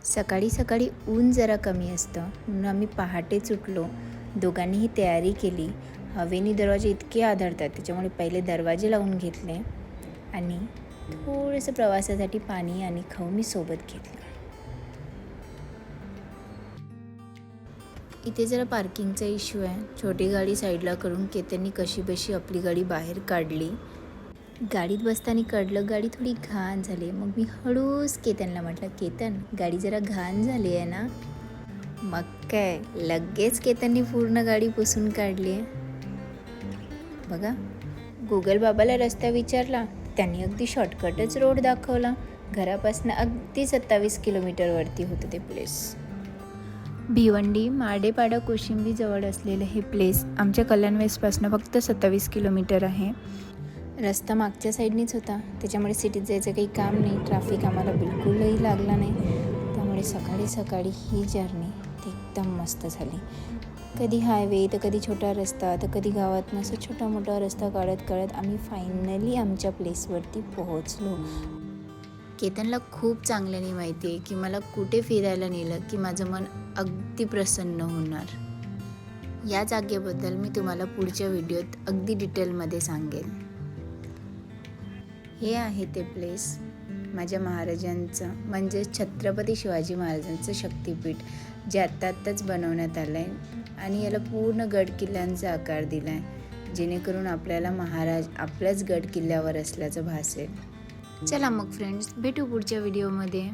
सकाळी सकाळी ऊन जरा कमी असतं म्हणून आम्ही पहाटेच उठलो. दोघांनीही तयारी केली. हवेने दरवाजे इतके आदळतात त्याच्यामुळे पहिले दरवाजे लावून घेतले आणि थोडंसं प्रवासासाठी पाणी आणि खाऊ मी सोबत घेतलं. इथे जरा पार्किंगचा इश्यू आहे. छोटी गाडी साईडला करून केतननी कशीबशी आपली गाडी बाहेर काढली. गाडीत बसताना कळलं गाडी थोडी घाण झाली. मग मी हळूच केतनला म्हटलं, केतन गाडी जरा घाण झाली आहे ना. मग काय लगेच केतननी पूर्ण गाडी पुसून काढली आहे. बघा, गुगल बाबाला रस्ता विचारला, त्यांनी अगदी शॉर्टकटच रोड दाखवला. घरापासून अगदी 27 किलोमीटरवरती होतं ते प्लेस. भिवंडी माडेपाडा कोशिंबी जवळ असलेलं हे प्लेस आमच्या कल्याण वेस्टपासून फक्त 27 किलोमीटर आहे. रस्ता मागच्या साईडनीच होता, त्याच्यामुळे सिटीत जायचं काही काम नाही. ट्रॅफिक आम्हाला बिलकुलही लागला नाही. त्यामुळे सकाळी सकाळी ही जर्नी एकदम मस्त झाली. कधी हायवे तर कधी छोटा रस्ता तर कधी गावातनं असं छोटा मोठा रस्ता काढत आम्ही फायनली आमच्या प्लेसवरती पोहोचलो. केतनला खूप चांगल्याने माहिती आहे की मला कुठे फिरायला नेलं की माझं मन अगदी प्रसन्न होणार. या जागेबद्दल मी तुम्हाला पुढच्या व्हिडिओत अगदी डिटेलमध्ये सांगेन. हे आहे ते प्लेस, माझ्या महाराजांचं म्हणजे छत्रपती शिवाजी महाराजांचं शक्तिपीठ, जे आत्ताच बनवण्यात आलं आहे आणि याला पूर्ण गड किल्ल्यांचा आकार दिला आहे, जेणेकरून आपल्याला महाराज आपल्याच गड किल्ल्यावर असल्याचं भासेल. चला मग फ्रेंड्स, भेटू पुढच्या व्हिडिओमध्ये.